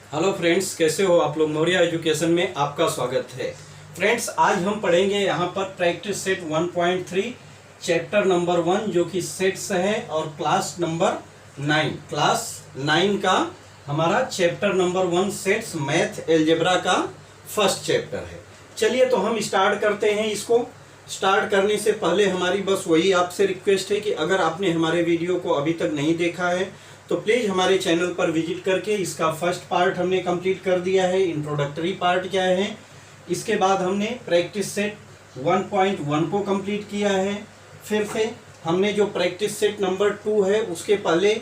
Hello friends, कैसे हो आप लोग। मौर्य एजुकेशन में आपका स्वागत है। फ्रेंड्स, आज हम पढ़ेंगे यहाँ पर प्रैक्टिस सेट 1.3 चैप्टर नंबर 1 जो कि सेट्स है और क्लास नंबर 9 क्लास 9 का हमारा chapter number 1 sets math algebra का फर्स्ट चैप्टर है। चलिए तो हम स्टार्ट करते हैं। इसको स्टार्ट करने से पहले हमारी बस वही आपसे रिक्वेस्ट है कि अगर आपने हमारे वीडियो को अभी तक नहीं देखा है तो प्लीज़ हमारे चैनल पर विजिट करके इसका फर्स्ट पार्ट हमने कंप्लीट कर दिया है। इंट्रोडक्टरी पार्ट क्या है, इसके बाद हमने प्रैक्टिस सेट 1.1 को कंप्लीट किया है। फिर से हमने जो प्रैक्टिस सेट नंबर 2 है उसके पहले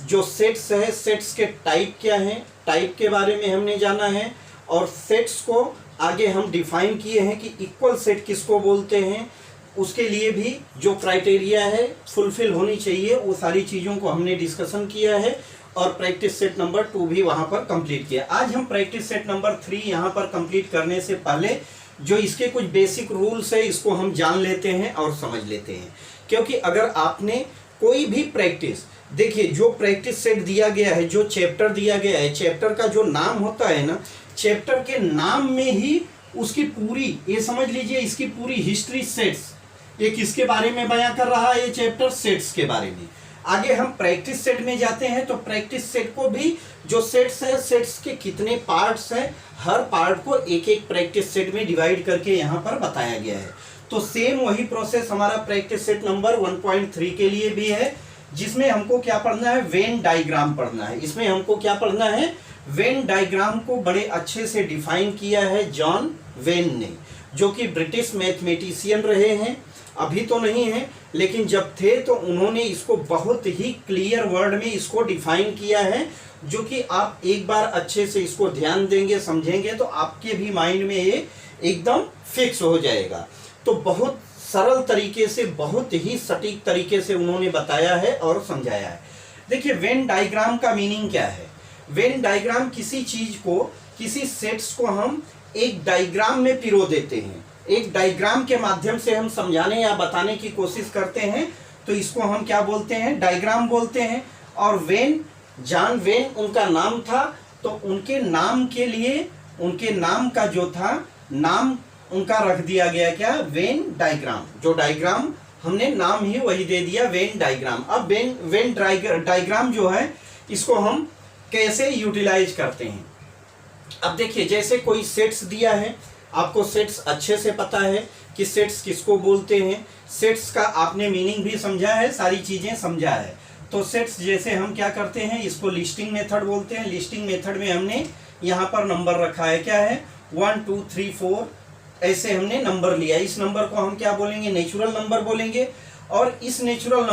जो सेट्स है, सेट्स के टाइप क्या हैं, टाइप के बारे में हमने जाना है। और सेट्स को आगे हम डिफाइन किए हैं कि इक्वल सेट किसको बोलते हैं, उसके लिए भी जो क्राइटेरिया है फुलफिल होनी चाहिए, वो सारी चीज़ों को हमने डिस्कशन किया है और प्रैक्टिस सेट नंबर 2 भी वहाँ पर कंप्लीट किया। आज हम प्रैक्टिस सेट नंबर 3 यहाँ पर कंप्लीट करने से पहले जो इसके कुछ बेसिक रूल्स है इसको हम जान लेते हैं और समझ लेते हैं। क्योंकि अगर आपने कोई भी प्रैक्टिस, देखिए जो प्रैक्टिस सेट दिया गया है, जो चैप्टर दिया गया है, चैप्टर का जो नाम होता है ना, चैप्टर के नाम में ही उसकी पूरी, ये समझ लीजिए इसकी पूरी हिस्ट्री सेट्स, ये किसके बारे में बयां कर रहा है, ये चैप्टर सेट्स के बारे में। आगे हम प्रैक्टिस सेट में जाते हैं तो प्रैक्टिस सेट को भी जो सेट्स है, सेट्स के कितने पार्ट्स हैं, हर पार्ट को एक एक प्रैक्टिस सेट में डिवाइड करके यहाँ पर बताया गया है। तो सेम वही प्रोसेस हमारा प्रैक्टिस सेट नंबर 1.3 के लिए भी है, जिसमें हमको क्या पढ़ना है, वेन डायग्राम पढ़ना है। इसमें हमको क्या पढ़ना है, वेन डायग्राम को बड़े अच्छे से डिफाइन किया है जॉन वेन ने, जो कि ब्रिटिश मैथमेटिशियन रहे हैं। अभी तो नहीं है, लेकिन जब थे तो उन्होंने इसको बहुत ही क्लियर वर्ड में इसको डिफाइन किया है, जो कि आप एक बार अच्छे से इसको ध्यान देंगे, समझेंगे तो आपके भी माइंड में ये एकदम फिक्स हो जाएगा। तो बहुत सरल तरीके से, बहुत ही सटीक तरीके से उन्होंने बताया है और समझाया है। देखिए वेन डायग्राम का मीनिंग क्या है। वेन डायग्राम किसी चीज को, किसी सेट्स को हम एक डायग्राम में पिरो देते हैं, एक डायग्राम के माध्यम से हम समझाने या बताने की कोशिश करते हैं, तो इसको हम क्या बोलते हैं, डायग्राम बोलते हैं। और वेन, जॉन वेन उनका नाम था, तो उनके नाम के लिए, उनके नाम का जो था, नाम उनका रख दिया गया क्या, वेन डायग्राम। जो डायग्राम हमने नाम ही वही दे दिया, वेन डायग्राम। अब वेन डायग्राम जो है इसको हम कैसे यूटिलाइज करते हैं। अब देखिए, जैसे कोई सेट्स दिया है, आपको सेट्स अच्छे से पता है कि सेट्स किसको बोलते हैं, सेट्स का आपने मीनिंग भी समझा है, सारी चीज़ें समझा है। तो सेट्स जैसे हम क्या करते हैं, इसको लिस्टिंग मेथड बोलते हैं। लिस्टिंग मेथड में हमने यहाँ पर नंबर रखा है, क्या है, 1 2 3 4, ऐसे हमने नंबर लिया। इस नंबर को हम क्या बोलेंगे, नेचुरल नंबर बोलेंगे। और इस नेचुरल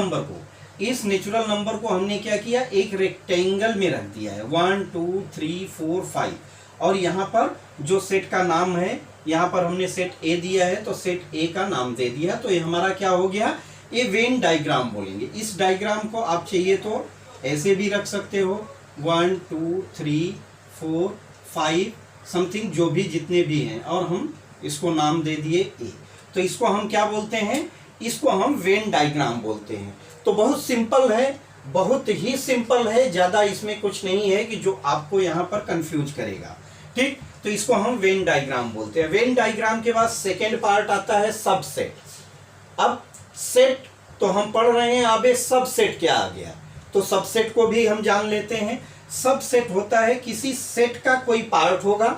नंबर को हमने क्या किया, एक रेक्टेंगल में रख दिया है, 1 2 3 4 5। और यहाँ पर जो सेट का नाम है, यहाँ पर हमने सेट ए दिया है तो सेट ए का नाम दे दिया, तो ये हमारा क्या हो गया, ये वेन डायग्राम बोलेंगे। इस डायग्राम को आप चाहिए तो ऐसे भी रख सकते हो, 1 2 3 4 5 समथिंग, जो भी जितने भी हैं, और हम इसको नाम दे दिए ए। तो इसको हम क्या बोलते हैं, इसको हम वेन डायग्राम बोलते हैं। तो बहुत सिंपल है, बहुत ही सिंपल है, ज़्यादा इसमें कुछ नहीं है कि जो आपको यहाँ पर कंफ्यूज करेगा। ठीक, तो इसको हम वेन डायग्राम बोलते हैं। वेन डायग्राम के बाद सेकेंड पार्ट आता है सबसेट। अब सेट तो हम पढ़ रहे हैं, अब सबसेट क्या आ गया, तो सबसेट को भी हम जान लेते हैं। सबसेट होता है किसी सेट का कोई पार्ट होगा,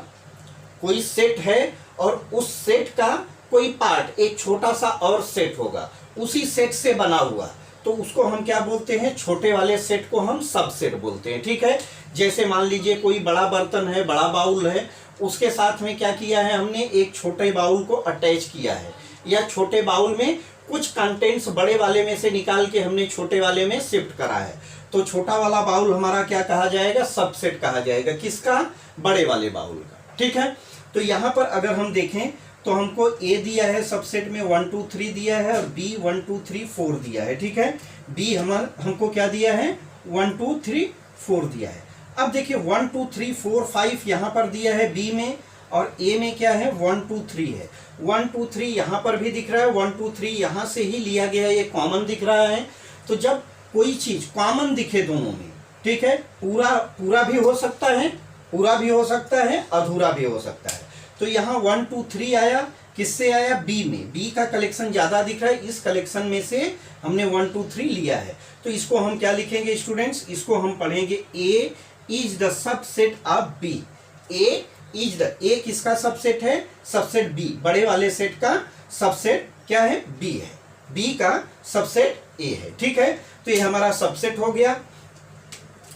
कोई सेट है और उस सेट का कोई पार्ट, एक छोटा सा और सेट होगा, उसी सेट से बना हुआ, तो उसको हम क्या बोलते हैं, छोटे वाले सेट को हम सबसेट बोलते हैं। ठीक है, जैसे मान लीजिए कोई बड़ा बर्तन है, बड़ा बाउल है, उसके साथ में क्या किया है, हमने एक छोटे बाउल को अटैच किया है, या छोटे बाउल में कुछ कंटेंट्स बड़े वाले में से निकाल के हमने छोटे वाले में शिफ्ट करा है, तो छोटा वाला बाउल हमारा क्या कहा जाएगा, सबसेट कहा जाएगा। किसका, बड़े वाले बाउल का। ठीक है, तो यहाँ पर अगर हम देखें तो हमको ए दिया है सबसेट में, 1 2 3 दिया है, और बी 1 2 3 4 दिया है। ठीक है, बी हमको क्या दिया है, 1 2 3 4 दिया है। अब देखिए 1 2 3 4 5 यहाँ पर दिया है बी में, और ए में क्या है, 1 2 3 है। 1 2 3 यहाँ पर भी दिख रहा है, 1 2 3 यहाँ से ही लिया गया है, ये कॉमन दिख रहा है। तो जब कोई चीज कॉमन दिखे दोनों में, ठीक है, पूरा भी हो सकता है पूरा भी हो सकता है, अधूरा भी हो सकता है। तो यहाँ 1 2 3 आया, किससे आया? बी में। बी का कलेक्शन ज्यादा दिख रहा है, इस कलेक्शन में से हमने 1 2 3 लिया है। तो इसको हम क्या लिखेंगे स्टूडेंट्स? इसको हम पढ़ेंगे A is the subset of B. A is the, A किसका सबसेट है? सबसेट बी, बड़े वाले सेट का सबसेट क्या है? बी है। बी का सबसेट ए है, ठीक है। तो ये हमारा सबसेट हो गया।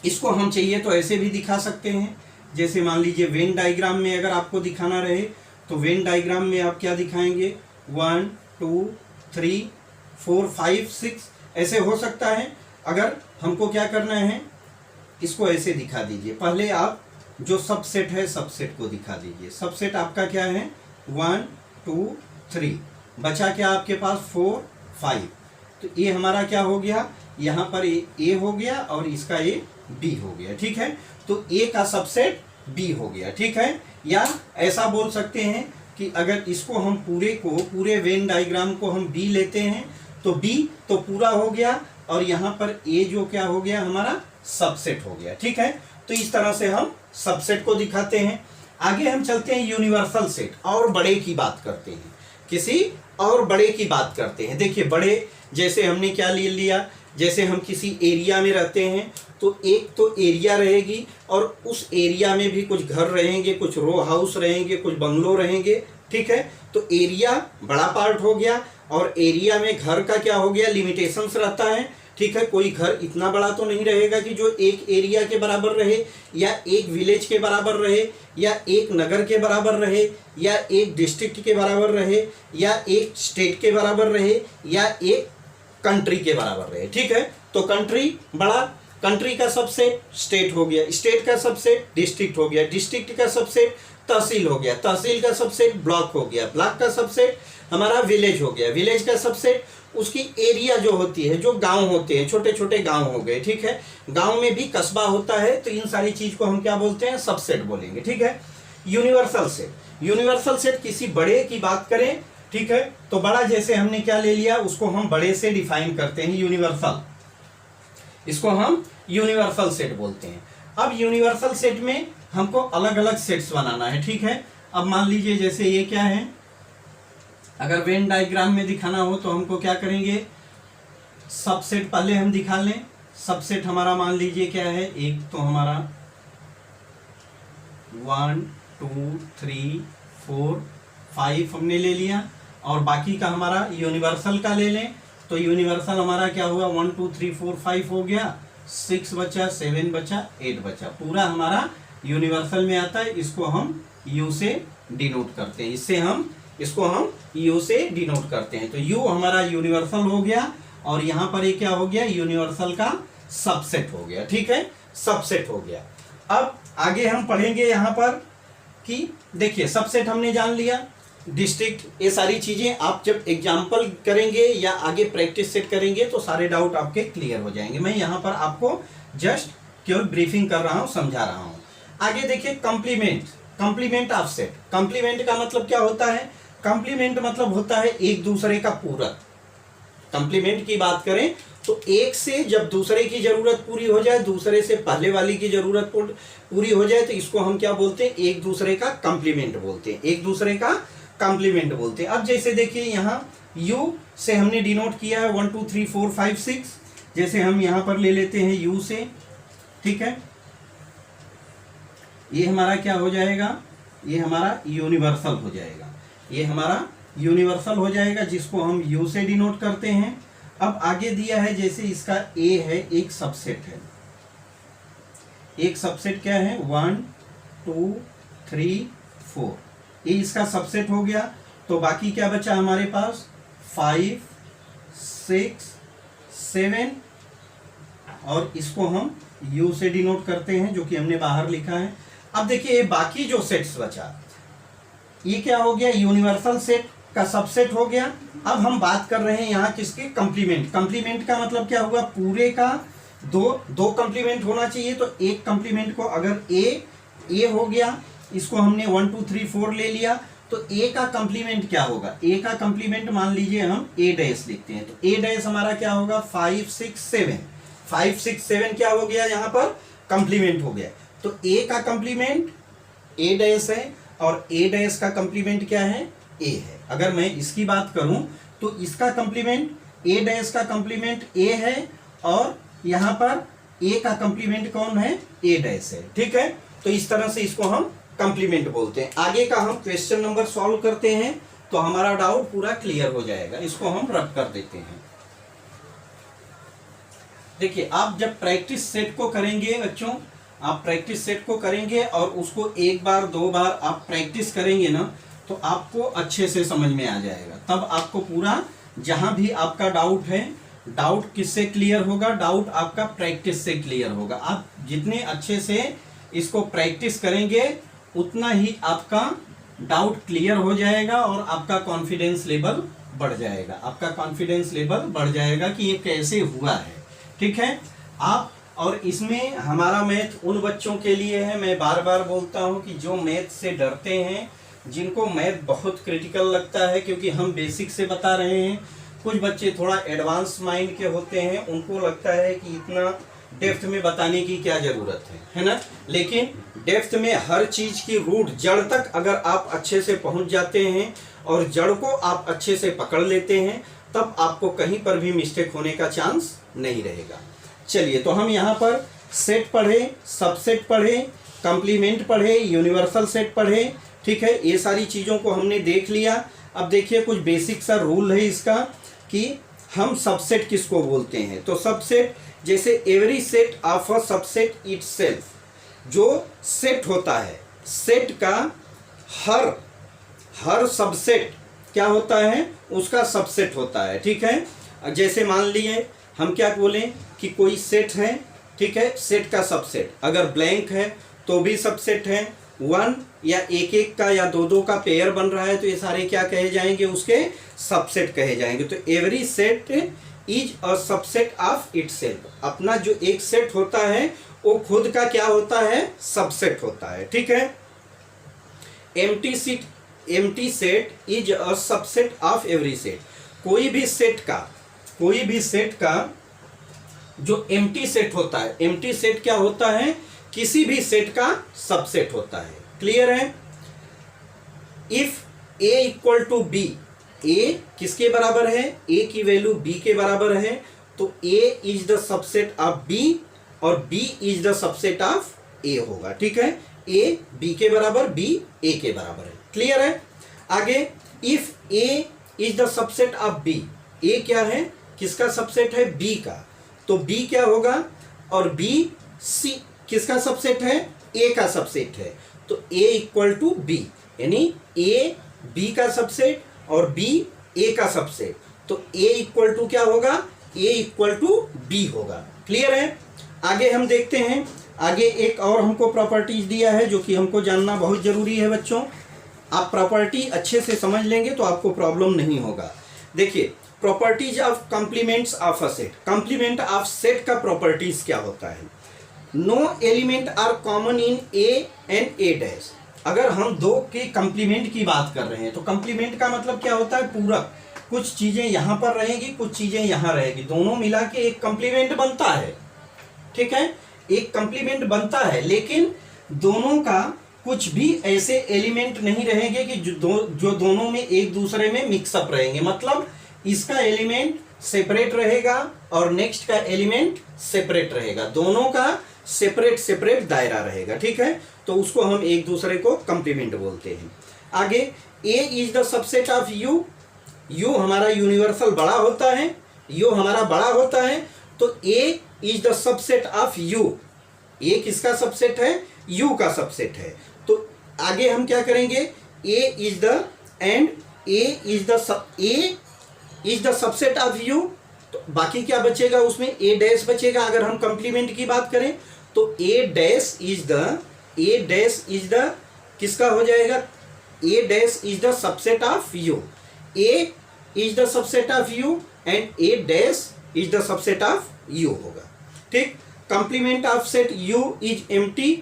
इसको हम चाहिए तो ऐसे भी दिखा सकते हैं, जैसे मान लीजिए वेन डायग्राम में अगर आपको दिखाना रहे तो वेन डायग्राम में आप क्या दिखाएंगे? 1 2 3 4 5 6 ऐसे हो सकता है। अगर हमको क्या करना है, इसको ऐसे दिखा दीजिए। पहले आप जो सबसेट है सबसेट को दिखा दीजिए। सबसेट आपका क्या है? 1 2 3, बचा क्या आपके पास? 4 5। तो ये हमारा क्या हो गया? यहाँ पर ए हो गया और इसका ए बी हो गया, ठीक है। तो ए का सबसेट बी हो गया, ठीक है। या ऐसा बोल सकते हैं कि अगर इसको हम पूरे वेन डायग्राम को हम बी लेते हैं तो बी तो पूरा हो गया और यहाँ पर ए जो क्या हो गया? हमारा सबसेट हो गया, ठीक है। तो इस तरह से हम सबसेट को दिखाते हैं। आगे हम चलते हैं यूनिवर्सल सेट, और बड़े की बात करते हैं, किसी और बड़े की बात करते हैं। देखिए बड़े जैसे हमने क्या ले लिया, जैसे हम किसी एरिया में रहते हैं तो एक तो एरिया रहेगी और उस एरिया में भी कुछ घर रहेंगे, कुछ रो हाउस रहेंगे, कुछ बंगलो रहेंगे, ठीक है। तो एरिया बड़ा पार्ट हो गया और एरिया में घर का क्या हो गया? लिमिटेशंस रहता है, ठीक है। कोई घर इतना बड़ा तो नहीं रहेगा कि जो एक एरिया के बराबर रहे, या एक विलेज के बराबर रहे, या एक नगर के बराबर रहे, या एक डिस्ट्रिक्ट के बराबर रहे, या एक स्टेट के बराबर रहे, या एक कंट्री के बराबर रहे, ठीक है। तो कंट्री बड़ा, कंट्री का सबसेट स्टेट हो गया, स्टेट का सबसेट डिस्ट्रिक्ट हो गया, डिस्ट्रिक्ट का सबसेट तहसील हो गया, तहसील का सबसेट ब्लॉक हो गया, ब्लॉक का सबसेट हमारा विलेज हो गया, विलेज का सबसेट उसकी एरिया जो होती है, जो गांव होते हैं, छोटे छोटे गांव हो गए, ठीक है। गांव में भी कस्बा होता है, तो इन सारी चीज को हम क्या बोलते हैं? सबसेट बोलेंगे, ठीक है। यूनिवर्सल सेट, यूनिवर्सल सेट किसी बड़े की बात करें, ठीक है, तो बड़ा जैसे हमने क्या ले लिया, उसको हम बड़े से डिफाइन करते हैं, यूनिवर्सल। इसको हम यूनिवर्सल सेट बोलते हैं। अब यूनिवर्सल सेट में हमको अलग अलग सेट्स बनाना है, ठीक है। अब मान लीजिए जैसे ये क्या है, अगर वेन डायग्राम में दिखाना हो तो हमको क्या करेंगे? सबसेट पहले हम दिखा लें। सबसेट हमारा मान लीजिए क्या है, एक तो हमारा 1 2 3 4 5 हमने ले लिया, और बाकी का हमारा यूनिवर्सल का ले लें तो यूनिवर्सल हमारा क्या हुआ? 1 2 3 4 5 हो गया, 6 बचा, 7 बचा, 8 बचा, पूरा हमारा यूनिवर्सल में आता है। इसको हम यू से डिनोट करते हैं, इसको हम यू से डिनोट करते हैं। तो यू हमारा यूनिवर्सल हो गया और यहाँ पर ये क्या हो गया? यूनिवर्सल का सबसेट हो गया, ठीक है, सबसेट हो गया। अब आगे हम पढ़ेंगे यहाँ पर कि देखिए सबसेट हमने जान लिया, डिस्ट्रिक्ट, ये सारी चीजें आप जब एग्जाम्पल करेंगे या आगे प्रैक्टिस सेट करेंगे तो सारे डाउट आपके क्लियर हो जाएंगे। मैं यहाँ पर आपको जस्ट केवल ब्रीफिंग कर रहा हूँ, समझा रहा हूँ। आगे देखिए complement, complement of set. Complement का मतलब क्या होता है? कंप्लीमेंट मतलब होता है एक दूसरे का पूरक। कंप्लीमेंट की बात करें तो एक से जब दूसरे की जरूरत पूरी हो जाए, दूसरे से पहले वाली की जरूरत पूरी हो जाए, तो इसको हम क्या बोलते हैं? एक दूसरे का कंप्लीमेंट बोलते हैं, एक दूसरे का कंप्लीमेंट बोलते हैं। अब जैसे देखिए यहाँ U से हमने डिनोट किया है 1 2 3 4 5 6, जैसे हम यहाँ पर ले लेते हैं U से, ठीक है। ये हमारा क्या हो जाएगा? ये हमारा यूनिवर्सल हो जाएगा, ये हमारा यूनिवर्सल हो जाएगा, जिसको हम U से डिनोट करते हैं। अब आगे दिया है जैसे इसका A है, एक सबसेट है, एक सबसेट क्या है? 1 2 3 4, ये इसका सबसेट हो गया। तो बाकी क्या बचा हमारे पास? 5 6 7, और इसको हम U से डिनोट करते हैं, जो कि हमने बाहर लिखा है। अब देखिए ये बाकी जो सेट्स बचा, ये क्या हो गया? यूनिवर्सल सेट का सबसेट हो गया। अब हम बात कर रहे हैं यहाँ किसके? कंप्लीमेंट। कंप्लीमेंट का मतलब क्या हुआ? पूरे का दो कंप्लीमेंट होना चाहिए। तो एक कंप्लीमेंट को अगर ए हो गया, इसको हमने 1 2 3 4 ले लिया, तो ए का कंप्लीमेंट क्या होगा? ए का कंप्लीमेंट मान लीजिए हम ए डैश लिखते हैं, तो ए डैश हमारा क्या होगा? 5 6 7, 5 6 7 क्या हो गया? यहाँ पर कंप्लीमेंट हो गया। तो ए का कंप्लीमेंट ए डैश है और ए डैश का कंप्लीमेंट क्या है, ए है। अगर मैं इसकी बात करूं तो इसका कंप्लीमेंट ए डैश का कंप्लीमेंट ए है और यहां पर ए का कंप्लीमेंट कौन है, ए डैश है। ठीक है, तो इस तरह से इसको हम कंप्लीमेंट बोलते हैं। आगे का हम क्वेश्चन नंबर सॉल्व करते हैं तो हमारा डाउट पूरा क्लियर हो जाएगा। इसको हम रब कर देते हैं। देखिए, आप जब प्रैक्टिस सेट को करेंगे बच्चों, आप प्रैक्टिस सेट को करेंगे और उसको एक बार दो बार आप प्रैक्टिस करेंगे ना, तो आपको अच्छे से समझ में आ जाएगा। तब आपको पूरा जहां भी आपका डाउट है, डाउट किससे क्लियर होगा, डाउट आपका प्रैक्टिस से क्लियर होगा। आप जितने अच्छे से इसको प्रैक्टिस करेंगे उतना ही आपका डाउट क्लियर हो जाएगा और आपका कॉन्फिडेंस लेवल बढ़ जाएगा। आपका कॉन्फिडेंस लेवल बढ़ जाएगा कि ये कैसे हुआ है। ठीक है, आप और इसमें हमारा मैथ उन बच्चों के लिए है, मैं बार बार बोलता हूं कि जो मैथ से डरते हैं, जिनको मैथ बहुत क्रिटिकल लगता है, क्योंकि हम बेसिक से बता रहे हैं। कुछ बच्चे थोड़ा एडवांस माइंड के होते हैं, उनको लगता है कि इतना डेप्थ में बताने की क्या जरूरत है ना। लेकिन डेप्थ में हर चीज की रूट जड़ तक अगर आप अच्छे से पहुंच जाते हैं और जड़ को आप अच्छे से पकड़ लेते हैं, तब आपको कहीं पर भी मिस्टेक होने का चांस नहीं रहेगा। चलिए, तो हम यहाँ पर सेट पढ़े, सबसेट पढ़े, कंप्लीमेंट पढ़े, यूनिवर्सल सेट पढ़े। ठीक है, ये सारी चीज़ों को हमने देख लिया। अब देखिए, कुछ बेसिक सा रूल है इसका कि हम सबसेट किसको बोलते हैं। तो सबसेट, जैसे every set of a subset itself, जो सेट होता है, सेट का हर सबसेट क्या होता है, उसका सबसेट होता है। ठीक है, जैसे मान लिए हम क्या बोलें कि कोई सेट है, ठीक है, सेट का सबसेट अगर ब्लैंक है तो भी सबसेट है। वन या एक एक का या दो दो का पेयर बन रहा है तो ये सारे क्या कहे जाएंगे, उसके सबसेट कहे जाएंगे। तो every set is a subset of itself. अपना जो एक सेट होता है वो खुद का क्या होता है, सबसेट होता है। ठीक है, empty set is a subset of every set. कोई भी सेट का जो एम्प्टी सेट होता है, एम्प्टी सेट क्या होता है, किसी भी सेट का सबसेट होता है। क्लियर है। If A equal to B, A किसके बराबर है, ए की वैल्यू बी के बराबर है, तो A is the subset of B और B is the subset of A होगा। ठीक है, ए बी के बराबर, बी ए के बराबर है। क्लियर है। आगे, if A is the subset of B, A क्या है, किसका सबसेट है, बी का, तो बी क्या होगा, और बी सी किसका सबसेट है, ए का सबसेट है, तो ए इक्वल टू बी, यानी ए बी का सबसेट और बी ए का सबसेट, तो ए इक्वल टू क्या होगा, ए इक्वल टू बी होगा। क्लियर है। आगे हम देखते हैं, आगे एक और हमको प्रॉपर्टीज दिया है जो कि हमको जानना बहुत जरूरी है बच्चों। आप प्रॉपर्टी अच्छे से समझ लेंगे तो आपको प्रॉब्लम नहीं होगा। देखिए, properties of complements of a set. Complement of set का प्रॉपर्टीज क्या होता है, no element are common in A and A dash. अगर हम दो के कंप्लीमेंट की बात कर रहे हैं तो कंप्लीमेंट का मतलब क्या होता है, पूरक। कुछ चीजें यहां पर रहेगी, कुछ चीजें यहां रहेगी, दोनों मिला के एक कंप्लीमेंट बनता है। ठीक है, एक कंप्लीमेंट बनता है, लेकिन दोनों का कुछ भी ऐसे एलिमेंट नहीं रहेंगे कि जो दोनों में एक दूसरे में मिक्सअप रहेंगे। मतलब इसका एलिमेंट सेपरेट रहेगा और नेक्स्ट का एलिमेंट सेपरेट रहेगा, दोनों का सेपरेट दायरा रहेगा। ठीक है, तो उसको हम एक दूसरे को कंप्लीमेंट बोलते हैं। आगे, A is the subset of U. U हमारा यूनिवर्सल बड़ा होता है, यू हमारा बड़ा होता है, तो A is the subset of U. A किसका सबसेट है, यू का सबसेट है। तो आगे हम क्या करेंगे, A is the and A is the subset of U, तो बाकी क्या बचेगा उसमें, ए डैश बचेगा। अगर हम कंप्लीमेंट की बात करें तो ए डैश इज द किसका हो जाएगा, A dash is the subset of U. A is the subset of U and A dash is the subset of U होगा। ठीक, complement of set U is empty,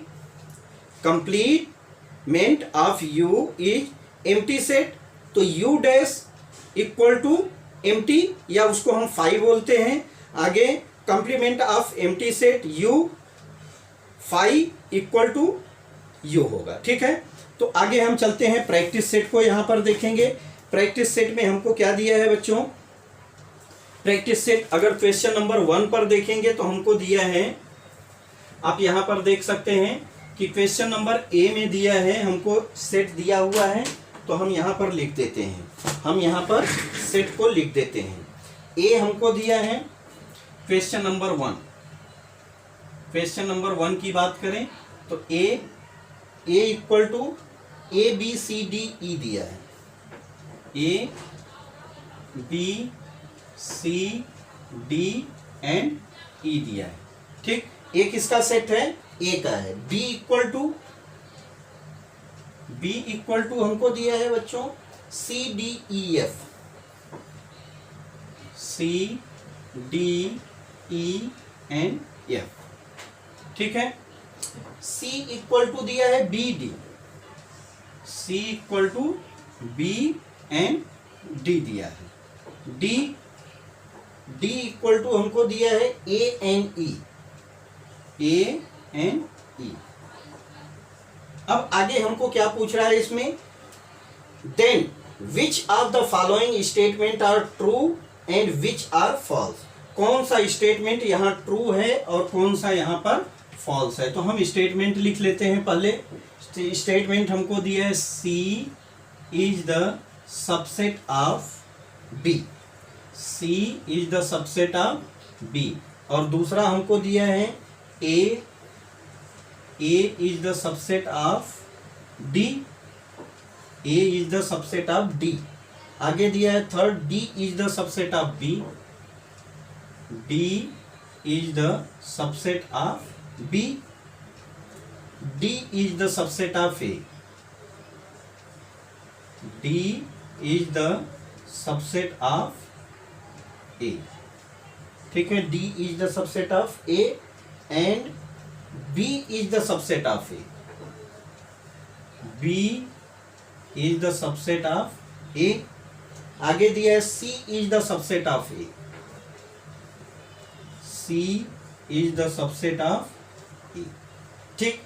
complement of U is empty set, तो U dash equal to empty, या उसको हम 5 बोलते हैं। आगे, complement of empty set U phi equal to U होगा। ठीक है, तो आगे हम चलते हैं प्रैक्टिस सेट को यहाँ पर देखेंगे। प्रैक्टिस सेट में हमको क्या दिया है बच्चों, प्रैक्टिस सेट अगर क्वेश्चन नंबर 1 पर देखेंगे तो हमको दिया है, आप यहाँ पर देख सकते हैं कि क्वेश्चन नंबर ए में दिया है, हमको सेट दिया हुआ है, तो हम यहाँ पर लिख देते हैं, हम यहाँ पर सेट को लिख देते हैं। ए हमको दिया है क्वेश्चन नंबर 1, क्वेश्चन नंबर 1 की बात करें तो A equal to A B C D E दिया है, A B C D and E दिया है। ठीक, ए किसका सेट है, ए का है। बी इक्वल टू हमको दिया है बच्चों c D e f, c D e n f. ठीक है, C इक्वल टू दिया है b d, C equal to b and d दिया है। डी इक्वल टू हमको दिया है ए एन ई, अब आगे हमको क्या पूछ रहा है इसमें, then which of the following statement are true and which are false. कौन सा स्टेटमेंट यहाँ ट्रू है और कौन सा यहाँ पर फॉल्स है। तो हम स्टेटमेंट लिख लेते हैं। पहले स्टेटमेंट हमको दिया है C is the subset of B, C is the subset of B, और दूसरा हमको दिया है A is the subset of D, A is the subset of D। आगे दिया है third D is the subset of B, D is the subset of B, D is the subset of A, D is the subset of A। ठीक है, D is the subset of A and B is the subset of A, B is the subset of A। आगे दिया है C is the subset of A, C is the subset of A। ठीक,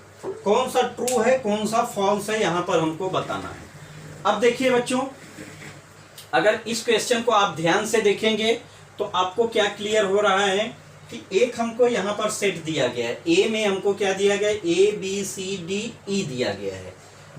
कौन सा true है कौन सा false है यहाँ पर हमको बताना है। अब देखिए बच्चों, अगर इस क्वेश्चन को आप ध्यान से देखेंगे तो आपको क्या क्लियर हो रहा है कि एक हमको यहाँ पर सेट दिया गया है। ए में हमको क्या दिया गया है, A B C D E दिया गया है।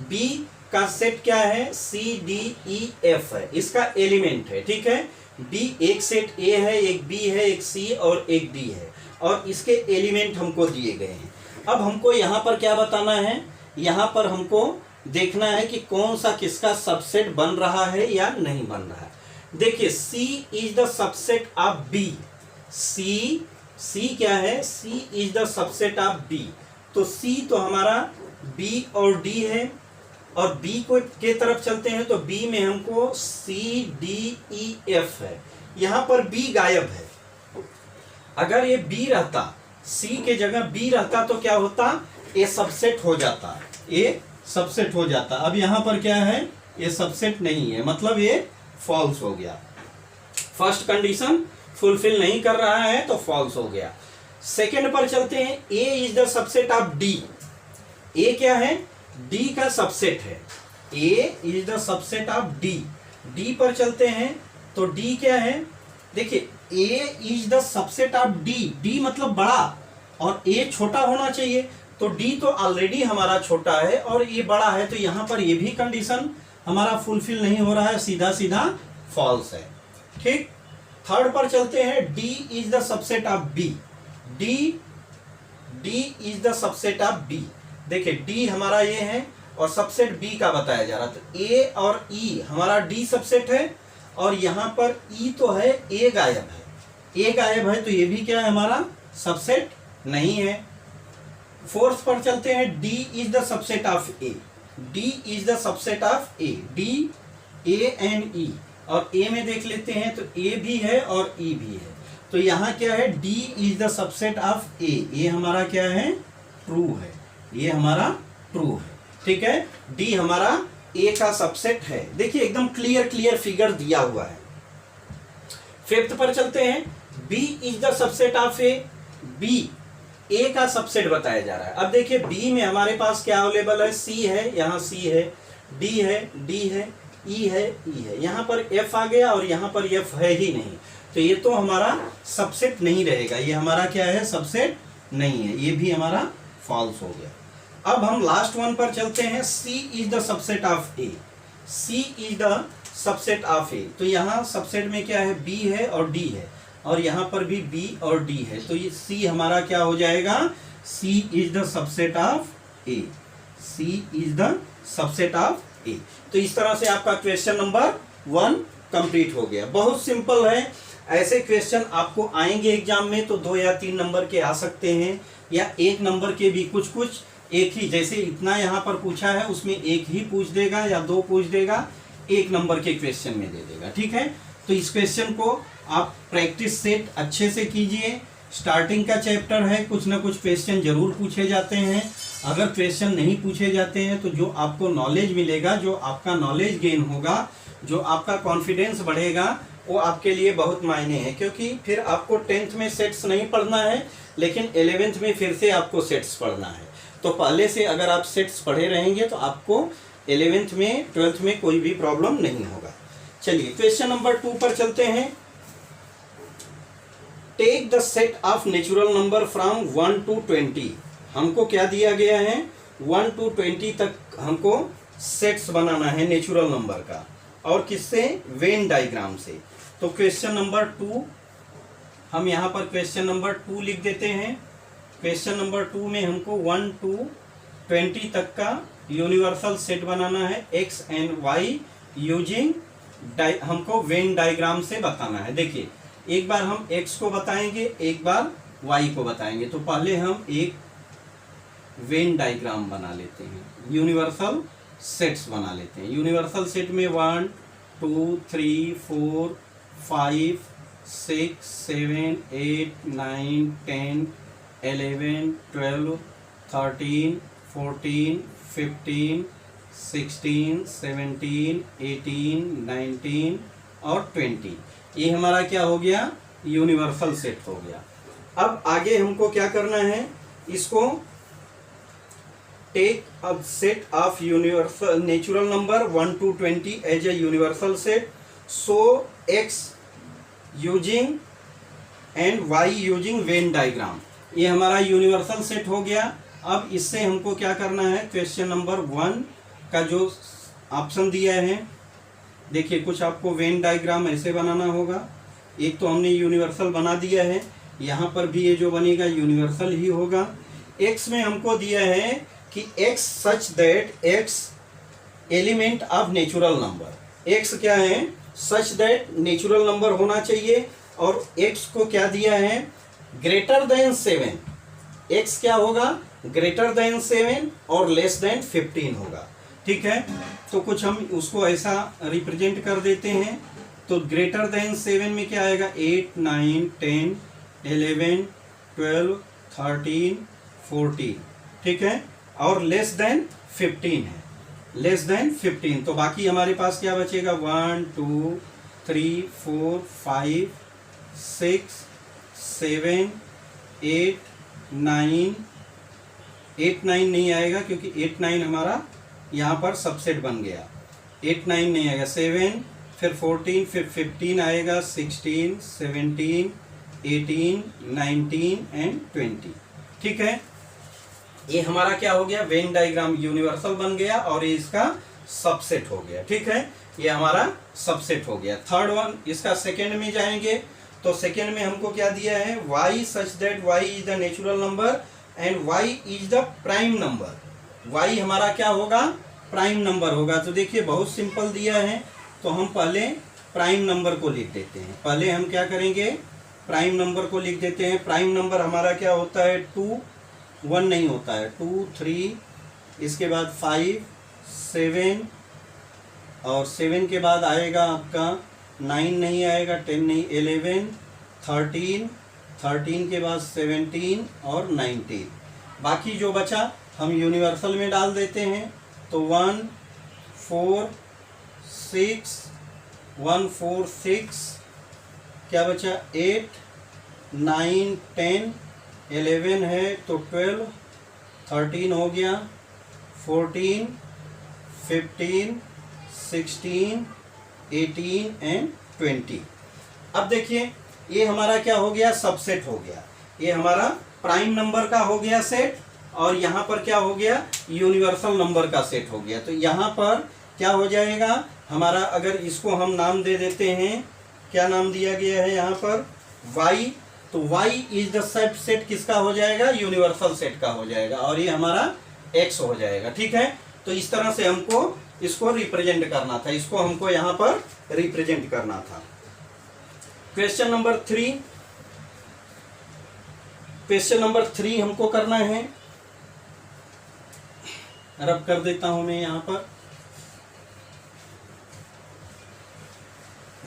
बी का सेट क्या है, सी डी ई एफ है, इसका एलिमेंट है। ठीक है, बी एक सेट ए है, एक बी है, एक सी और एक डी है, और इसके एलिमेंट हमको दिए गए हैं। अब हमको यहाँ पर क्या बताना है, यहाँ पर हमको देखना है कि कौन सा किसका सबसेट बन रहा है या नहीं बन रहा है। देखिए C is the subset of B, C क्या है, C is the subset of B। तो C तो हमारा B और D है, और B को के तरफ चलते हैं तो B में हमको C D E F है, यहाँ पर B गायब है। अगर ये B रहता, C के जगह B रहता तो क्या होता, ये सबसेट हो जाता, ये सबसेट हो जाता। अब यहाँ पर क्या है, ये सबसेट नहीं है, मतलब ये फॉल्स हो गया। फर्स्ट कंडीशन फुलफिल नहीं कर रहा है तो फॉल्स हो गया। सेकंड पर चलते हैं, A is the subset of D। A क्या है, D का सबसेट है, A is the subset of D। D पर चलते हैं तो D क्या है, देखिए A is the subset of D, D मतलब बड़ा और A छोटा होना चाहिए, तो D तो ऑलरेडी हमारा छोटा है और ये बड़ा है, तो यहाँ पर ये भी कंडीशन हमारा फुलफिल नहीं हो रहा है, सीधा सीधा फॉल्स है। ठीक, थर्ड पर चलते हैं, D is the subset of B, D is the subset of B। देखिए D हमारा ये है और सबसेट B का बताया जा रहा, तो A और E हमारा D सबसेट है, और यहाँ पर E तो है, A गायब है, A गायब है तो ये भी क्या है, हमारा सबसेट नहीं है। फोर्थ पर चलते हैं, D is the subset of A, D is the subset of A, D A and E, और A में देख लेते हैं तो A भी है और E भी है, तो यहाँ क्या है, D is the subset of A, ये हमारा क्या है, ट्रू है, ये हमारा ट्रू है। ठीक है, D हमारा A का सबसेट है। देखिए एकदम क्लियर फिगर दिया हुआ है। फिफ्थ पर चलते हैं, B is the subset of A, B ए का सबसेट बताया जा रहा है। अब देखिए बी में हमारे पास क्या अवेलेबल है, सी है, यहाँ सी है, डी है, डी है, ई है, ई है, यहाँ पर एफ आ गया और यहाँ पर एफ है ही नहीं, तो ये तो हमारा सबसेट नहीं रहेगा, ये हमारा क्या है, सबसेट नहीं है, ये भी हमारा फॉल्स हो गया। अब हम लास्ट वन पर चलते हैं, C is the subset of A, C is the subset of A, तो यहाँ सबसेट में क्या है, बी है और डी है, और यहाँ पर भी बी और डी है, तो ये सी हमारा क्या हो जाएगा, C is the subset of A, C is the subset of A. तो इस तरह से आपका क्वेश्चन नंबर 1 कंप्लीट हो गया। बहुत सिंपल है, ऐसे क्वेश्चन आपको आएंगे एग्जाम में तो 2 या 3 नंबर के आ सकते हैं, या 1 नंबर के भी, कुछ कुछ एक ही, जैसे इतना यहाँ पर पूछा है उसमें एक ही पूछ देगा या 2 पूछ देगा, 1 नंबर के क्वेश्चन में दे देगा, ठीक है। तो इस क्वेश्चन को आप प्रैक्टिस सेट अच्छे से कीजिए। स्टार्टिंग का चैप्टर है, कुछ ना कुछ क्वेश्चन जरूर पूछे जाते हैं। अगर क्वेश्चन नहीं पूछे जाते हैं तो जो आपको नॉलेज मिलेगा, जो आपका नॉलेज गेन होगा, जो आपका कॉन्फिडेंस बढ़ेगा, वो आपके लिए बहुत मायने है, क्योंकि फिर आपको 10th में सेट्स नहीं पढ़ना है, लेकिन 11th में फिर से आपको सेट्स पढ़ना है। तो पहले से अगर आप सेट्स पढ़े रहेंगे तो आपको 11th में 12th में कोई भी प्रॉब्लम नहीं होगा। चलिए क्वेश्चन नंबर 2 पर चलते हैं। Take the set of natural number from 1 to 20। हमको क्या दिया गया है, 1 to 20 तक हमको सेट्स बनाना है नेचुरल नंबर का, और किससे, वेन डायग्राम से। तो क्वेश्चन नंबर 2, हम यहाँ पर क्वेश्चन नंबर 2 लिख देते हैं। क्वेश्चन नंबर 2 में हमको 1 to 20 तक का यूनिवर्सल सेट बनाना है, एक्स एंड वाई यूजिंग हमको वेन डायग्राम से बताना है। देखिए एक बार हम x को बताएंगे, एक बार y को बताएंगे, तो पहले हम एक वेन डायग्राम बना लेते हैं, यूनिवर्सल सेट्स बना लेते हैं। यूनिवर्सल सेट में 1 2 3 4 5 6 7 8 9 10 11 12 13 14 15 16 17 18 19 और 20, ये हमारा क्या हो गया, यूनिवर्सल सेट हो गया। अब आगे हमको क्या करना है, इसको take a set of universal natural number 1 to 20 as a universal set, so x using and y using Venn diagram, ये हमारा यूनिवर्सल सेट हो गया। अब इससे हमको क्या करना है, क्वेश्चन नंबर 1 का जो ऑप्शन दिया है, देखिए कुछ आपको वेन डायग्राम ऐसे बनाना होगा। एक तो हमने यूनिवर्सल बना दिया है, यहाँ पर भी ये जो बनेगा यूनिवर्सल ही होगा। एक्स में हमको दिया है कि x such that x element of natural number, x क्या है, सच दैट नेचुरल नंबर होना चाहिए, और एक्स को क्या दिया है, ग्रेटर देन 7, एक्स क्या होगा, ग्रेटर देन 7 और लेस देन 15 होगा, ठीक है। तो कुछ हम उसको ऐसा रिप्रेजेंट कर देते हैं। तो ग्रेटर देन 7 में क्या आएगा, 8 9 10 11 12 13 14, ठीक है, और लेस देन 15 है, लेस देन 15। तो बाकी हमारे पास क्या बचेगा, 1 2 3 4 5 6 7 8 9, 8 9 नहीं आएगा क्योंकि 8 9 हमारा यहाँ पर सबसेट बन गया, 8 9 नहीं आएगा, 7 फिर 14 फिर 15 आएगा, 16 17 18 19 एंड 20, ठीक है। ये हमारा क्या हो गया, वेन डायग्राम यूनिवर्सल बन गया और ये इसका सबसेट हो गया, ठीक है, ये हमारा सबसेट हो गया। थर्ड वन, इसका सेकेंड में जाएंगे तो सेकेंड में हमको क्या दिया है, y such that y is the natural number and y is the prime number, y हमारा क्या होगा, प्राइम नंबर होगा। तो देखिए बहुत सिंपल दिया है, तो हम पहले प्राइम नंबर को लिख देते हैं। पहले हम क्या करेंगे, प्राइम नंबर को लिख देते हैं। प्राइम नंबर हमारा क्या होता है, 2 1 नहीं होता है, 2 3, इसके बाद 5 7, और 7 के बाद आएगा आपका 9 नहीं आएगा, 10 नहीं, 11 13, 13 के बाद 17 और 19। बाकी जो बचा हम यूनिवर्सल में डाल देते हैं। तो 1 4 6 1 4 6, क्या बचा, 8 9 10 11 है तो 12, 13 हो गया, 14, 15, 16, 18 एंड 20। अब देखिए ये हमारा क्या हो गया, सबसेट हो गया। ये हमारा प्राइम नंबर का हो गया सेट, और यहाँ पर क्या हो गया, यूनिवर्सल नंबर का सेट हो गया। तो यहाँ पर क्या हो जाएगा हमारा, अगर इसको हम नाम दे देते हैं, क्या नाम दिया गया है यहाँ पर, y, तो y इज द सबसेट किसका हो जाएगा, यूनिवर्सल सेट का हो जाएगा, और ये हमारा x हो जाएगा। ठीक है, तो इस तरह से हमको इसको रिप्रेजेंट करना था, इसको हमको यहाँ पर रिप्रेजेंट करना था। क्वेश्चन नंबर 3, क्वेश्चन नंबर 3 हमको करना है, रब कर देता हूं मैं यहाँ पर।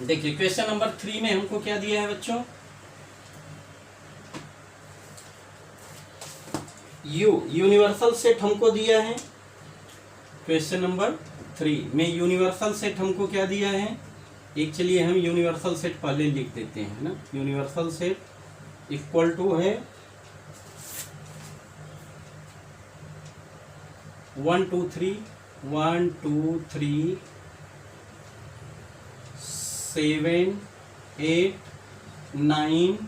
देखिए क्वेश्चन नंबर 3 में हमको क्या दिया है बच्चों, यूनिवर्सल सेट हमको दिया है। क्वेश्चन नंबर 3 में यूनिवर्सल सेट हमको क्या दिया है, एक चलिए हम यूनिवर्सल सेट पहले लिख देते हैं ना। यूनिवर्सल सेट इक्वल टू है 1 2 3 1 2 3 7 8 9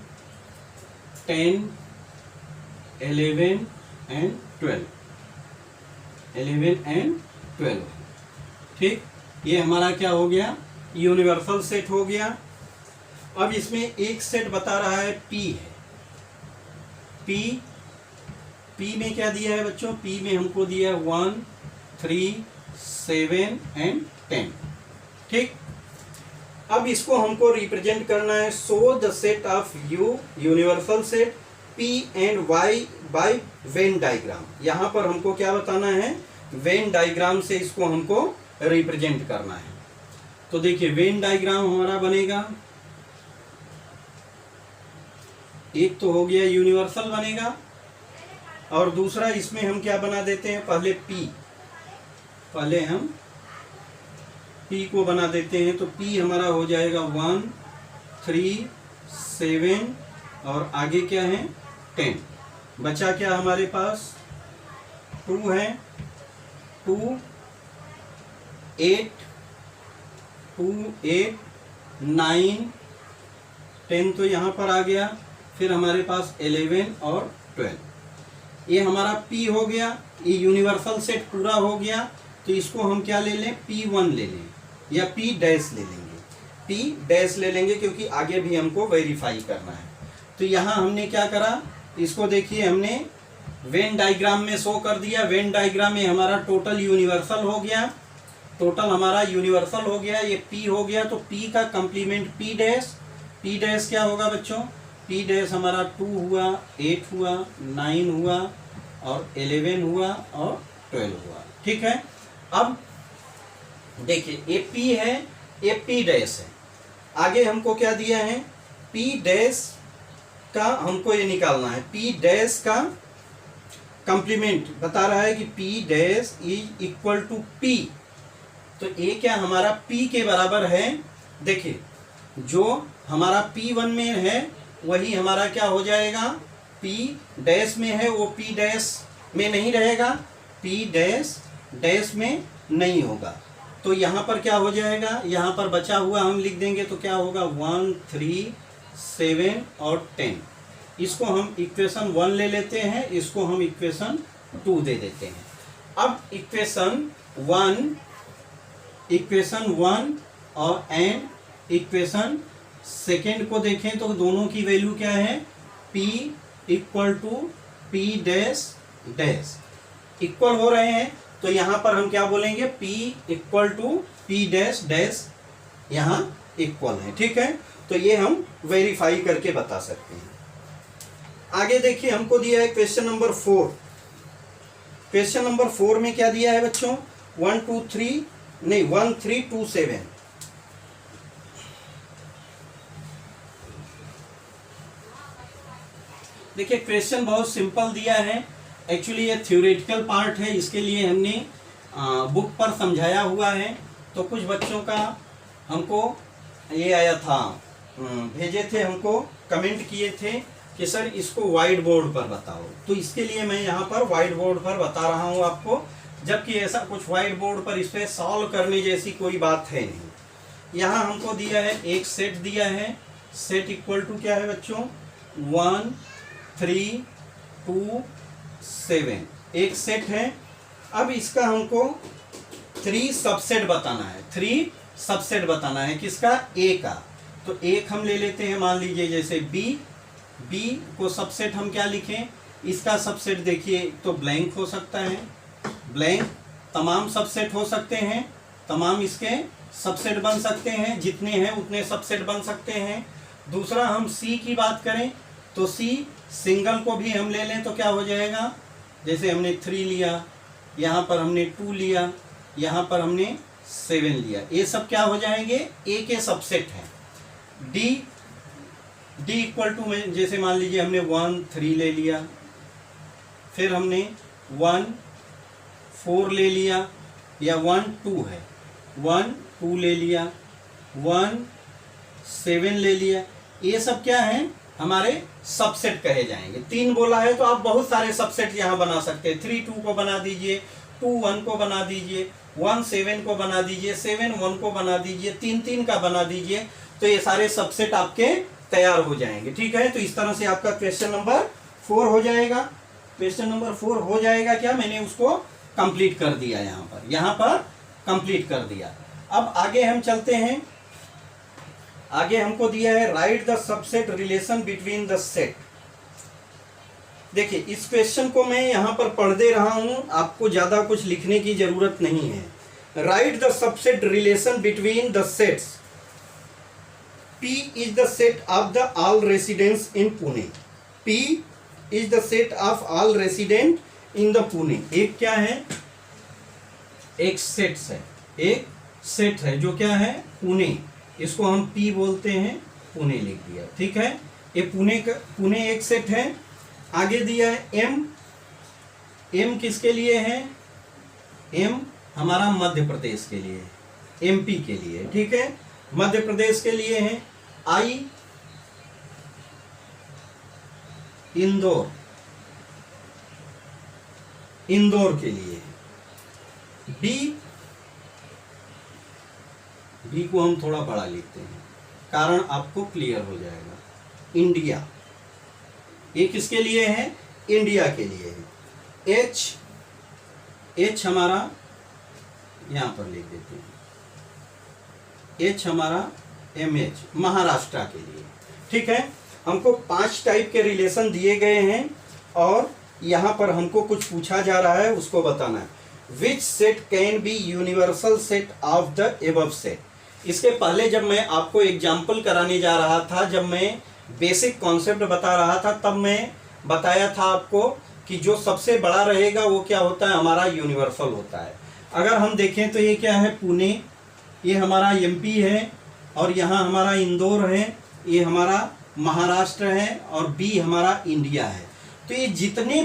10 11 एंड 12, 11 एंड 12। ठीक, ये हमारा क्या हो गया, यूनिवर्सल सेट हो गया। अब इसमें एक सेट बता रहा है P है, P में क्या दिया है बच्चों, P में हमको दिया है 1 3 7 एंड 10। ठीक, अब इसको हमको रिप्रेजेंट करना है, show the set of u universal set P and Y by Venn diagram. यहाँ पर हमको क्या बताना है, वेन डायग्राम से इसको हमको रिप्रेजेंट करना है। तो देखिए वेन डायग्राम हमारा बनेगा, एक तो हो गया यूनिवर्सल बनेगा, और दूसरा इसमें हम क्या बना देते हैं, पहले हम P को बना देते हैं। तो P हमारा हो जाएगा 1 3 7 और आगे क्या है 10। बचा क्या हमारे पास, 2 है, 2 8 9 10 तो यहाँ पर आ गया, फिर हमारे पास 11 और 12। ये हमारा P हो गया, ये यूनिवर्सल सेट पूरा हो गया। तो इसको हम क्या ले लें, P1 ले लें या P डैश ले लेंगे, P डैश ले लेंगे क्योंकि आगे भी हमको वेरीफाई करना है। तो यहाँ हमने क्या करा, इसको देखिए हमने वेन डायग्राम में शो कर दिया। वेन डायग्राम में हमारा टोटल यूनिवर्सल हो गया, टोटल हमारा यूनिवर्सल हो गया, ये P हो गया। तो P का कंप्लीमेंट P डैश क्या होगा बच्चों, P डैश हमारा 2 हुआ, 8 हुआ, 9 हुआ और 11 हुआ और 12 हुआ। ठीक है, अब देखिए ये P है, ये P डैश है। आगे हमको क्या दिया है, P डैश का हमको ये निकालना है, P डैश का कंप्लीमेंट बता रहा है कि P dash is equal to P। तो ये क्या हमारा P के बराबर है। देखिए जो हमारा P1 में है वही हमारा क्या हो जाएगा, P डैश में है वो P डैश में नहीं रहेगा, P डैश में नहीं होगा। तो यहाँ पर क्या हो जाएगा, यहाँ पर बचा हुआ हम लिख देंगे तो क्या होगा 1 3 7 और 10। इसको हम इक्वेशन 1 ले लेते हैं, इसको हम इक्वेशन 2 दे देते हैं। अब इक्वेशन 1 और एंड इक्वेशन सेकेंड को देखें तो दोनों की वैल्यू क्या है, P equal to P dash dash equal हो रहे हैं। तो यहाँ पर हम क्या बोलेंगे, P equal to P dash dash यहाँ इक्वल है। ठीक है, तो ये हम वेरीफाई करके बता सकते हैं। आगे देखिए हमको दिया है क्वेश्चन नंबर 4। क्वेश्चन नंबर 4 में क्या दिया है बच्चों, 1 3 2 7। देखिए क्वेश्चन बहुत सिंपल दिया है, एक्चुअली ये थ्योरेटिकल पार्ट है, इसके लिए हमने बुक पर समझाया हुआ है। तो कुछ बच्चों का हमको ये आया था, भेजे थे हमको, कमेंट किए थे कि सर इसको व्हाइट बोर्ड पर बताओ, तो इसके लिए मैं यहाँ पर व्हाइट बोर्ड पर बता रहा हूँ आपको, जबकि ऐसा कुछ व्हाइट बोर्ड पर इस पे सॉल्व करने जैसी कोई बात है नहीं। यहाँ हमको दिया है एक सेट दिया है, सेट इक्वल टू क्या है बच्चों 1 3 2 7, एक सेट है। अब इसका हमको 3 सबसेट बताना है, 3 सबसेट बताना है किसका, ए का। तो एक हम ले लेते हैं, मान लीजिए जैसे बी को सबसेट हम क्या लिखें, इसका सबसेट देखिए तो ब्लैंक हो सकता है, ब्लैंक तमाम सबसेट हो सकते हैं, तमाम इसके सबसेट बन सकते हैं, जितने हैं उतने सबसेट बन सकते हैं। दूसरा हम सी की बात करें तो सी सिंगल को भी हम ले लें तो क्या हो जाएगा, जैसे हमने 3 लिया, यहाँ पर हमने 2 लिया, यहाँ पर हमने 7 लिया, ये सब क्या हो जाएंगे ए के सबसेट हैं। डी इक्वल टू में जैसे मान लीजिए हमने 1 3 ले लिया, फिर हमने 1 4 ले लिया, या 1 2 है 1 2 ले लिया, 1 7 ले लिया, ये सब क्या है हमारे सबसेट कहे जाएंगे। 3 बोला है तो आप बहुत सारे सबसेट यहाँ बना सकते हैं, 3 2 को बना दीजिए, 2 1 को बना दीजिए, 1 7 को बना दीजिए, 7 1 को बना दीजिए, 3 3 का बना दीजिए, तो ये सारे सबसेट आपके तैयार हो जाएंगे। ठीक है, तो इस तरह से आपका क्वेश्चन नंबर 4 हो जाएगा। क्वेश्चन नंबर 4 हो जाएगा क्या, मैंने उसको कंप्लीट कर दिया, यहाँ पर कंप्लीट कर दिया। अब आगे हम चलते हैं, आगे हमको दिया है right the subset relation between the set. देखिए इस क्वेश्चन को मैं यहाँ पर पढ़ दे रहा हूँ, आपको ज्यादा कुछ लिखने की जरूरत नहीं है। Right the subset relation between the sets. P is the set of the all residents in Pune. P is the set of all resident in the Pune. एक क्या है, एक सेट्स है, एक सेट है जो क्या है पुणे, इसको हम P बोलते हैं, पुणे लिख दिया। ठीक है, ये पुणे एक सेट है। आगे दिया है M किसके लिए है, M हमारा मध्य प्रदेश के लिए, MP के लिए। ठीक है, मध्य प्रदेश के लिए है। I इंदौर के लिए। बी को हम थोड़ा बड़ा लिखते हैं, कारण आपको क्लियर हो जाएगा। इंडिया, ये किसके लिए है, इंडिया के लिए है। एच हमारा यहां पर लिख देते हैं, एच हमारा MH महाराष्ट्र के लिए। ठीक है, हमको 5 टाइप के रिलेशन दिए गए हैं और यहाँ पर हमको कुछ पूछा जा रहा है, उसको बताना है। Which set can be universal set of the above set. इसके पहले जब मैं आपको एग्जाम्पल कराने जा रहा था, जब मैं बेसिक कॉन्सेप्ट बता रहा था, तब मैं बताया था आपको कि जो सबसे बड़ा रहेगा वो क्या होता है, हमारा यूनिवर्सल होता है। अगर हम देखें तो ये क्या है, पुणे, ये हमारा MP है, और यहाँ हमारा इंदौर है, ये हमारा महाराष्ट्र है, और B हमारा इंडिया है। तो ये जितने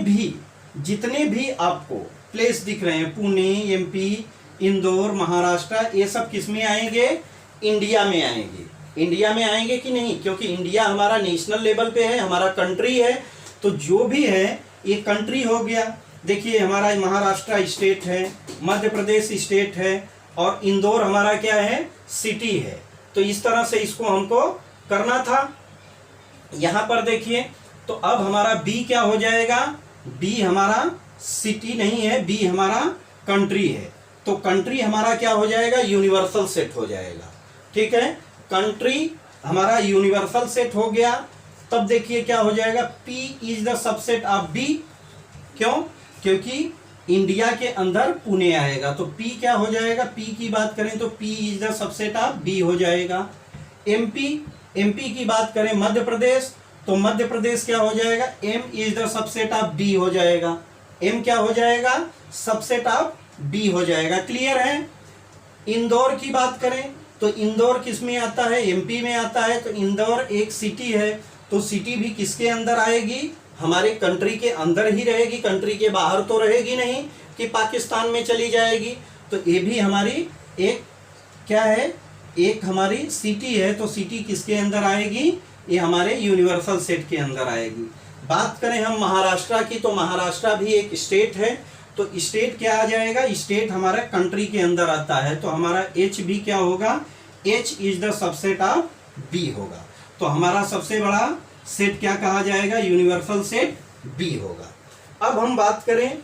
भी आपको प्लेस दिख रहे हैं, पुणे, MP, इंदौर, महाराष्ट्र, ये सब किस में आएंगे, इंडिया में आएंगे। इंडिया में आएंगे कि नहीं, क्योंकि इंडिया हमारा नेशनल लेवल पे है, हमारा कंट्री है, तो जो भी है ये कंट्री हो गया। देखिए हमारा महाराष्ट्र स्टेट है, मध्य प्रदेश स्टेट है, और इंदौर हमारा क्या है, सिटी है। तो इस तरह से इसको हमको करना था। यहाँ पर देखिए, तो अब हमारा B क्या हो जाएगा, B हमारा सिटी नहीं है, B हमारा कंट्री है। तो कंट्री हमारा क्या हो जाएगा, यूनिवर्सल सेट हो जाएगा। ठीक है, कंट्री हमारा यूनिवर्सल सेट हो गया। तब देखिए क्या हो जाएगा, P is the subset of B। क्यों, क्योंकि इंडिया के अंदर पुणे आएगा, तो P क्या हो जाएगा, P की बात करें तो P is the subset of B हो जाएगा। MP की बात करें मध्य प्रदेश, तो मध्य प्रदेश क्या हो जाएगा, M is the subset of B हो जाएगा। M क्या हो जाएगा, सबसेट ऑफ B हो जाएगा। क्लियर है। इंदौर की बात करें तो इंदौर किस में आता है, MP में आता है। तो इंदौर एक सिटी है, तो सिटी भी किसके अंदर आएगी, हमारे कंट्री के अंदर ही रहेगी, कंट्री के बाहर तो रहेगी नहीं कि पाकिस्तान में चली जाएगी। तो ये भी हमारी एक क्या है, एक हमारी सिटी है, तो सिटी किसके अंदर आएगी, ये हमारे यूनिवर्सल सेट के अंदर आएगी। बात करें हम महाराष्ट्र की, तो महाराष्ट्र भी एक स्टेट है। तो स्टेट क्या आ जाएगा, स्टेट हमारा कंट्री के अंदर आता है, तो हमारा एच भी क्या होगा, h is the subset of b होगा। तो हमारा सबसे बड़ा सेट क्या कहा जाएगा, यूनिवर्सल सेट बी होगा। अब हम बात करें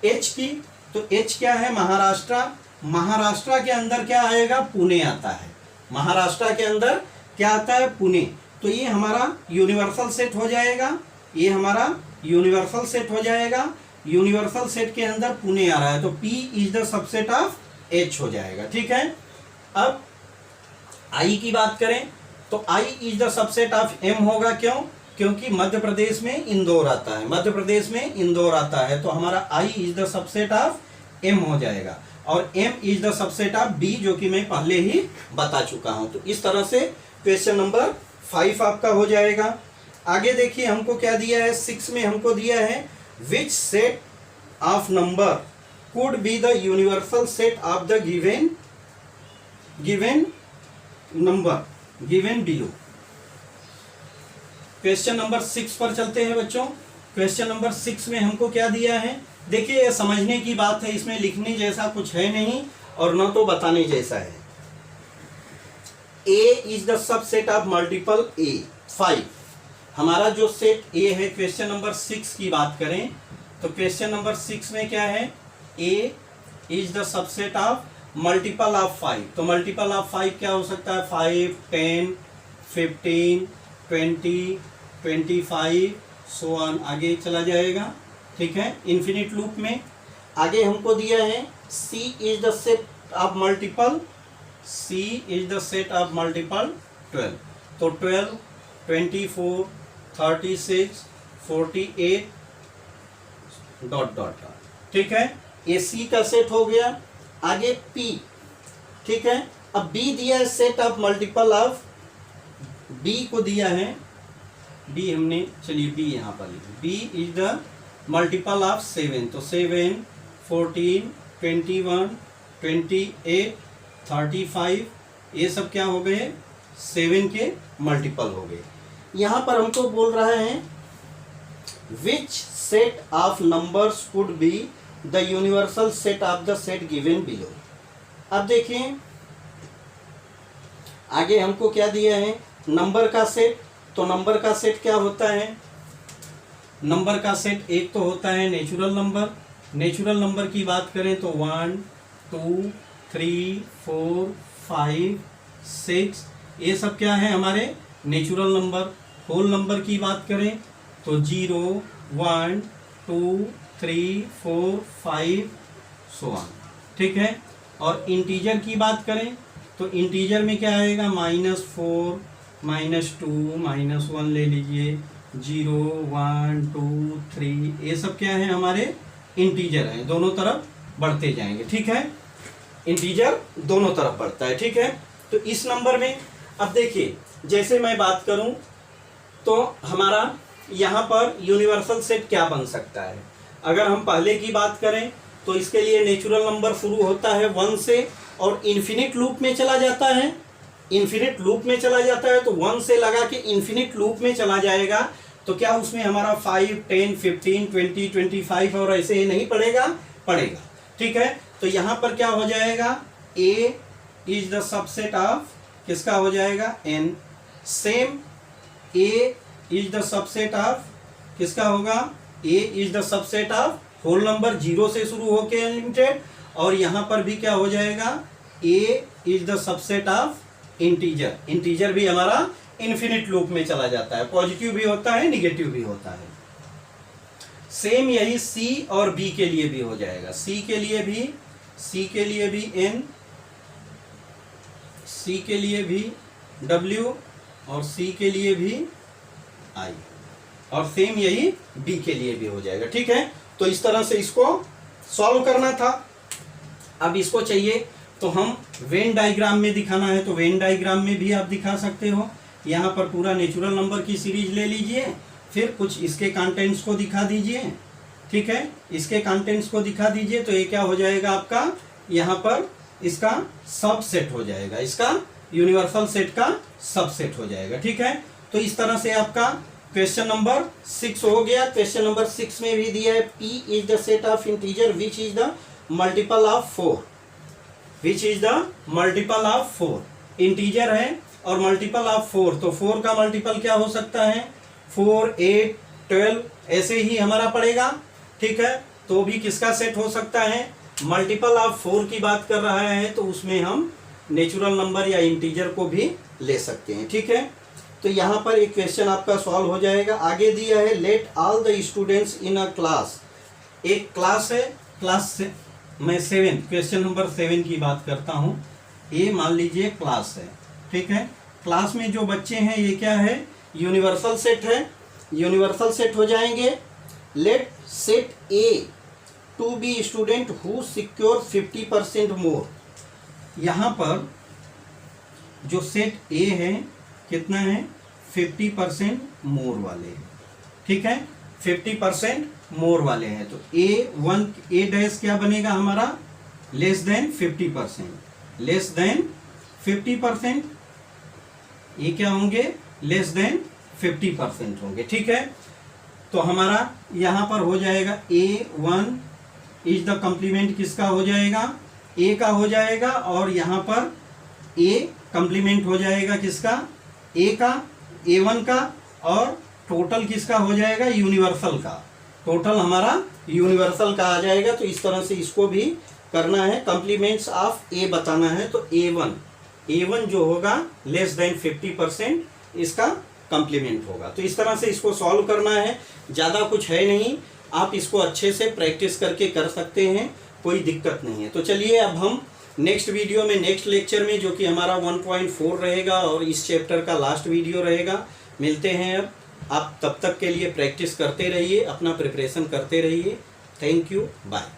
एच की, तो एच क्या है, महाराष्ट्र। महाराष्ट्र के अंदर क्या आएगा, पुणे आता है। महाराष्ट्र के अंदर क्या आता है, पुणे। तो ये हमारा यूनिवर्सल सेट हो जाएगा, ये हमारा यूनिवर्सल सेट हो जाएगा। यूनिवर्सल सेट के अंदर पुणे आ रहा है, तो P is the subset of H हो जाएगा। ठीक है। अब I की बात करें तो I is the subset of M होगा। क्यों, क्योंकि मध्य प्रदेश में इंदौर आता है, मध्य प्रदेश में इंदौर आता है, तो हमारा I is the subset of M हो जाएगा। और M is the subset of B, जो कि मैं पहले ही बता चुका हूं। तो इस तरह से क्वेश्चन नंबर 5 आपका हो जाएगा। आगे देखिए हमको क्या दिया है, 6 में हमको दिया है which set of number could be the universal set of the given number given below। Question number 6 पर चलते हैं बच्चों। क्वेश्चन नंबर 6 में हमको क्या दिया है, देखिए ये समझने की बात है, इसमें लिखने जैसा कुछ है नहीं और न तो बताने जैसा है। A is the subset of multiple A 5। हमारा जो सेट ए है, क्वेश्चन नंबर 6 की बात करें तो क्वेश्चन नंबर 6 में क्या है, A is the subset of multiple of 5। तो मल्टीपल ऑफ 5 क्या हो सकता है, 5, 10, 15, 20, 25 सो ऑन, आगे चला जाएगा। ठीक है, इन्फिनिट लूप में। आगे हमको दिया है C is the set of multiple, C is the set of multiple 12। तो 12, 24, 36, 48 डॉट डॉट डॉट। ठीक है, ये सी का सेट हो गया। आगे पी, ठीक है। अब बी दिया है set of multiple of, b को दिया है, बी हमने, चलिए बी यहाँ पर लिखे, b is the multiple of 7। तो 7, 14, 21, 28, 35, ये सब क्या हो गए, 7 के मल्टीपल हो गए। यहाँ पर हमको बोल रहा है which set of numbers could be the universal set of the set given below. अब देखिए आगे हमको क्या दिया है, नंबर का सेट। तो नंबर का सेट क्या होता है, नंबर का सेट एक तो होता है नेचुरल नंबर। नेचुरल नंबर की बात करें तो 1, 2, 3, 4, 5, 6, ये सब क्या है हमारे नेचुरल नंबर। होल नंबर की बात करें तो 0, 1, 2, 3, 4, 5 सो ऑन। ठीक है, और इंटीजर की बात करें तो इंटीजर में क्या आएगा, -4, -2, -1 ले लीजिए, 0, 1, 2, 3, ये सब क्या है हमारे इंटीजर हैं, दोनों तरफ बढ़ते जाएंगे। ठीक है, इंटीजर दोनों तरफ बढ़ता है। ठीक है, तो इस नंबर में अब देखिए जैसे मैं बात करूं तो हमारा यहाँ पर यूनिवर्सल सेट क्या बन सकता है। अगर हम पहले की बात करें तो इसके लिए नेचुरल नंबर शुरू होता है 1 से और इन्फिनिट लूप में चला जाता है। इन्फिनिट लूप में चला जाता है तो 1 से लगा के इन्फिनिट लूप में चला जाएगा। तो क्या उसमें हमारा 5, 10, 15, 20, 25 और ऐसे ही नहीं पड़ेगा, पड़ेगा। ठीक है, तो यहाँ पर क्या हो जाएगा, A is the subset of किसका हो जाएगा, N। Same A is the subset of किसका होगा, A is the subset of whole number 0 से शुरू होके अनलिमिटेड। और यहाँ पर भी क्या हो जाएगा, A is the subset of integer. Integer भी हमारा इन्फिनिट लूप में चला जाता है, पॉजिटिव भी होता है निगेटिव भी होता है। सेम यही C और B के लिए भी हो जाएगा। C के लिए भी N, C के लिए भी W और C के लिए भी I, और सेम यही B के लिए भी हो जाएगा। ठीक है, तो इस तरह से इसको सॉल्व करना था। अब इसको चाहिए तो हम वेन डायग्राम में दिखाना है तो वेन डायग्राम में भी आप दिखा सकते हो। यहाँ पर पूरा नेचुरल नंबर की सीरीज ले लीजिए, फिर कुछ इसके कंटेंट्स को दिखा दीजिए। ठीक है, इसके कंटेंट्स को दिखा दीजिए तो ये क्या हो जाएगा आपका, यहाँ पर इसका सबसेट हो जाएगा, इसका यूनिवर्सल सेट का सबसेट हो जाएगा। ठीक है, तो इस तरह से आपका क्वेश्चन नंबर 6 हो गया। क्वेश्चन नंबर 6 में भी दिया है P is the set of integer which is the multiple of 4, which is the multiple of 4। Integer है और मल्टीपल ऑफ 4, तो 4 का मल्टीपल क्या हो सकता है, 4, 8, 12 ऐसे ही हमारा पड़ेगा, ठीक है। तो भी किसका सेट हो सकता है, मल्टीपल ऑफ 4 की बात कर रहा है तो उसमें हम नेचुरल नंबर या इंटीजर को भी ले सकते हैं, ठीक है। तो यहाँ पर एक क्वेश्चन आपका सॉल्व हो जाएगा। आगे दिया है let all the students in a class, एक क्लास है, क्लास से मैं 7 क्वेश्चन नंबर 7 की बात करता हूँ। ये मान लीजिए क्लास है, ठीक है। क्लास में जो बच्चे हैं ये क्या है, यूनिवर्सल सेट है, यूनिवर्सल सेट हो जाएंगे। Let set a to be student who secure 50% more. यहाँ पर जो सेट ए है कितना है, 50% मोर वाले हैं, ठीक है, 50% मोर वाले हैं। तो ए डैश क्या बनेगा हमारा, लेस देन 50%, लेस देन 50%, ये क्या होंगे, लेस देन 50% होंगे, ठीक है। तो हमारा यहाँ पर हो जाएगा A1 इज द कम्प्लीमेंट किसका हो जाएगा, ए का हो जाएगा, और यहाँ पर ए कम्प्लीमेंट हो जाएगा किसका, ए का, A1 का, और टोटल किसका हो जाएगा, यूनिवर्सल का, टोटल हमारा यूनिवर्सल का आ जाएगा। तो इस तरह से इसको भी करना है, कम्प्लीमेंट्स ऑफ ए बताना है। तो A1 जो होगा लेस देन 50% इसका कम्प्लीमेंट होगा। तो इस तरह से इसको सॉल्व करना है, ज़्यादा कुछ है नहीं, आप इसको अच्छे से प्रैक्टिस करके कर सकते हैं, कोई दिक्कत नहीं है। तो चलिए अब हम नेक्स्ट वीडियो में, नेक्स्ट लेक्चर में, जो कि हमारा 1.4 रहेगा और इस चैप्टर का लास्ट वीडियो रहेगा, मिलते हैं। अब आप तब तक के लिए प्रैक्टिस करते रहिए, अपना प्रिपरेशन करते रहिए। Thank you, bye.